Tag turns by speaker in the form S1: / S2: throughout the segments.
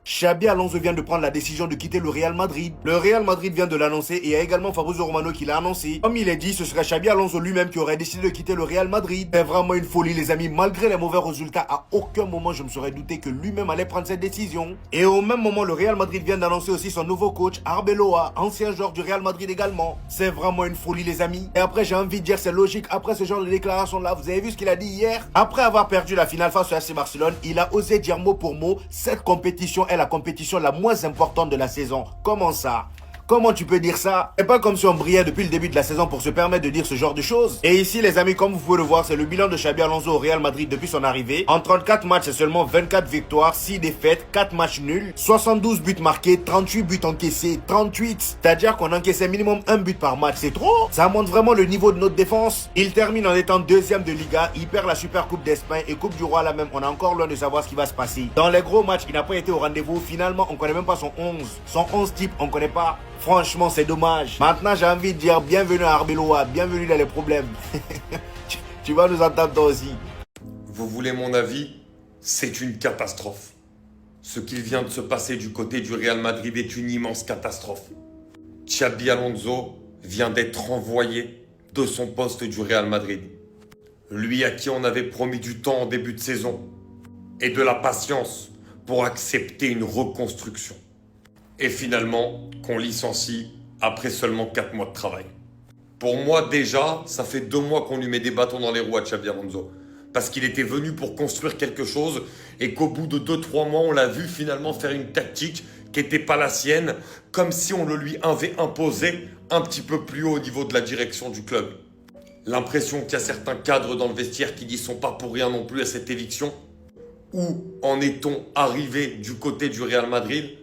S1: Xabi Alonso vient de prendre la décision de quitter le Real Madrid. Le Real Madrid vient de l'annoncer et il y a également Fabrizio Romano qui l'a annoncé. Comme il est dit, ce serait Xabi Alonso lui-même qui aurait décidé de quitter le Real Madrid. C'est vraiment une folie les amis, malgré les mauvais résultats, à aucun moment je me serais douté que lui-même allait prendre cette décision. Et au même moment, le Real Madrid vient d'annoncer aussi son nouveau coach, Arbeloa, ancien joueur du Real Madrid également. C'est vraiment une folie les amis. Et après j'ai envie de dire c'est logique, après ce genre de déclaration là, vous avez vu ce qu'il a dit hier? Après avoir perdu la finale face au FC Barcelone, il a osé dire mot pour mot, cette compétition est la compétition la moins importante de la saison. Comment ça? Comment tu peux dire ça? C'est pas comme si on brillait depuis le début de la saison pour se permettre de dire ce genre de choses. Et ici les amis, comme vous pouvez le voir, c'est le bilan de Xabi Alonso au Real Madrid depuis son arrivée. En 34 matchs, c'est seulement 24 victoires, 6 défaites, 4 matchs nuls, 72 buts marqués, 38 buts encaissés, 38. C'est-à-dire qu'on encaissait minimum un but par match, c'est trop. Ça montre vraiment le niveau de notre défense. Il termine en étant deuxième de Liga, il perd la Super Coupe d'Espagne et Coupe du Roi là même, on est encore loin de savoir ce qui va se passer. Dans les gros matchs, il n'a pas été au rendez-vous. Finalement, on connaît même pas son 11. Son 11 type, on connaît pas. Franchement, c'est dommage. Maintenant, j'ai envie de dire bienvenue à Arbeloa, bienvenue dans les problèmes. Tu vas nous entendre toi aussi.
S2: Vous voulez mon avis? C'est une catastrophe. Ce qu'il vient de se passer du côté du Real Madrid est une immense catastrophe. Xabi Alonso vient d'être envoyé de son poste du Real Madrid. Lui à qui on avait promis du temps en début de saison et de la patience pour accepter une reconstruction. Et finalement, qu'on licencie après seulement 4 mois de travail. Pour moi, déjà, ça fait 2 mois qu'on lui met des bâtons dans les roues à Xabi Alonso. Parce qu'il était venu pour construire quelque chose et qu'au bout de 2-3 mois, on l'a vu finalement faire une tactique qui n'était pas la sienne, comme si on le lui avait imposé un petit peu plus haut au niveau de la direction du club. L'impression qu'il y a certains cadres dans le vestiaire qui n'y sont pas pour rien non plus à cette éviction. Où en est-on arrivé du côté du Real Madrid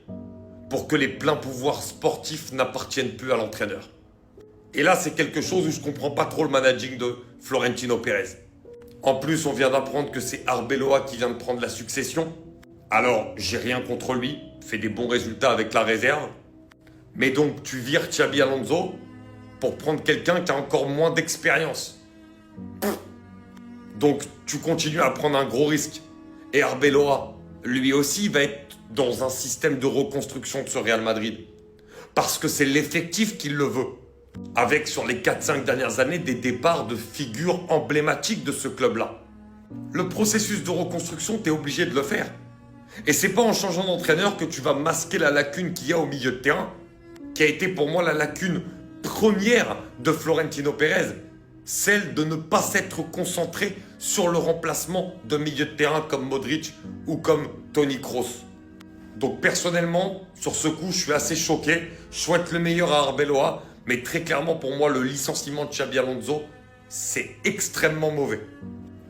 S2: pour que les pleins pouvoirs sportifs n'appartiennent plus à l'entraîneur? Et là, c'est quelque chose où je ne comprends pas trop le managing de Florentino Pérez. En plus, on vient d'apprendre que c'est Arbeloa qui vient de prendre la succession. Alors, j'ai rien contre lui, fait des bons résultats avec la réserve. Mais donc, tu vires Xabi Alonso pour prendre quelqu'un qui a encore moins d'expérience. Donc, tu continues à prendre un gros risque. Et Arbeloa, lui aussi, va être dans un système de reconstruction de ce Real Madrid. Parce que c'est l'effectif qui le veut. Avec, sur les 4-5 dernières années, des départs de figures emblématiques de ce club-là. Le processus de reconstruction, tu es obligé de le faire. Et c'est pas en changeant d'entraîneur que tu vas masquer la lacune qu'il y a au milieu de terrain, qui a été pour moi la lacune première de Florentino Pérez. Celle de ne pas s'être concentré sur le remplacement de milieu de terrain comme Modric ou comme Toni Kroos. Donc personnellement, sur ce coup, je suis assez choqué. Je souhaite le meilleur à Arbeloa, mais très clairement pour moi, le licenciement de Xabi Alonso, c'est extrêmement mauvais.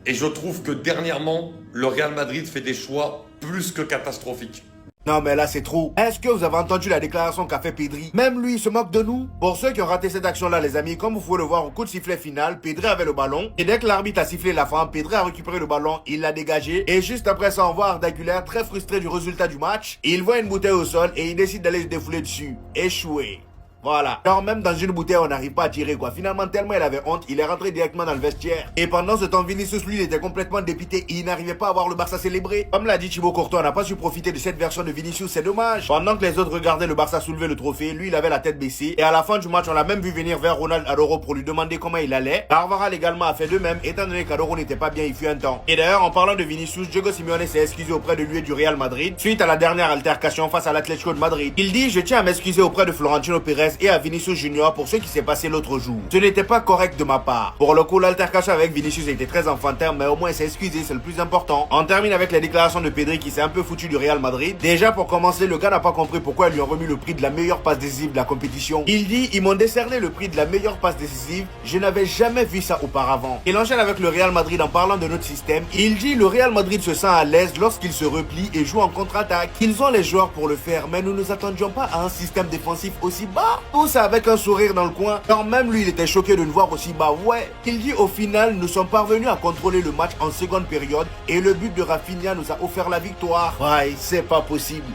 S2: Et je trouve que dernièrement, le Real Madrid fait des choix plus que catastrophiques.
S1: Non mais là c'est trop. Est-ce que vous avez entendu la déclaration qu'a fait Pedri? Même lui il se moque de nous. Pour ceux qui ont raté cette action là les amis, comme vous pouvez le voir au coup de sifflet final, Pedri avait le ballon. Et dès que l'arbitre a sifflé la fin, Pedri a récupéré le ballon, il l'a dégagé. Et juste après ça on voit Arda Güler très frustré du résultat du match. Il voit une bouteille au sol et il décide d'aller se défouler dessus. Échoué. Voilà. Genre même dans une bouteille on n'arrive pas à tirer quoi. Finalement tellement il avait honte, il est rentré directement dans le vestiaire. Et pendant ce temps Vinicius lui il était complètement dépité et il n'arrivait pas à voir le Barça célébrer. Comme l'a dit Thibaut Courtois, on n'a pas su profiter de cette version de Vinicius, c'est dommage. Pendant que les autres regardaient le Barça soulever le trophée, lui il avait la tête baissée. Et à la fin du match on l'a même vu venir vers Ronald Araujo pour lui demander comment il allait. Carvajal également a fait de même étant donné qu'Araujo n'était pas bien il fut un temps. Et d'ailleurs en parlant de Vinicius, Diego Simeone s'est excusé auprès de lui et du Real Madrid suite à la dernière altercation face à l'Atlético de Madrid. Il dit je tiens à m'excuser auprès de Florentino Pérez et à Vinicius Junior pour ce qui s'est passé l'autre jour. Ce n'était pas correct de ma part. Pour le coup, l'altercation avec Vinicius était très enfantin, mais au moins il s'est excusé, c'est le plus important. On termine avec les déclarations de Pedri qui s'est un peu foutu du Real Madrid. Déjà pour commencer, le gars n'a pas compris pourquoi ils lui ont remis le prix de la meilleure passe décisive de la compétition. Il dit, ils m'ont décerné le prix de la meilleure passe décisive, je n'avais jamais vu ça auparavant. Il enchaîne avec le Real Madrid en parlant de notre système. Il dit, le Real Madrid se sent à l'aise lorsqu'il se replie et joue en contre-attaque. Ils ont les joueurs pour le faire, mais nous ne nous attendions pas à un système défensif aussi bas. Tout ça avec un sourire dans le coin. Quand même lui il était choqué de nous voir aussi bas. Ouais. Il dit au final nous sommes parvenus à contrôler le match en seconde période et le but de Rafinha nous a offert la victoire. Ouais, c'est pas possible.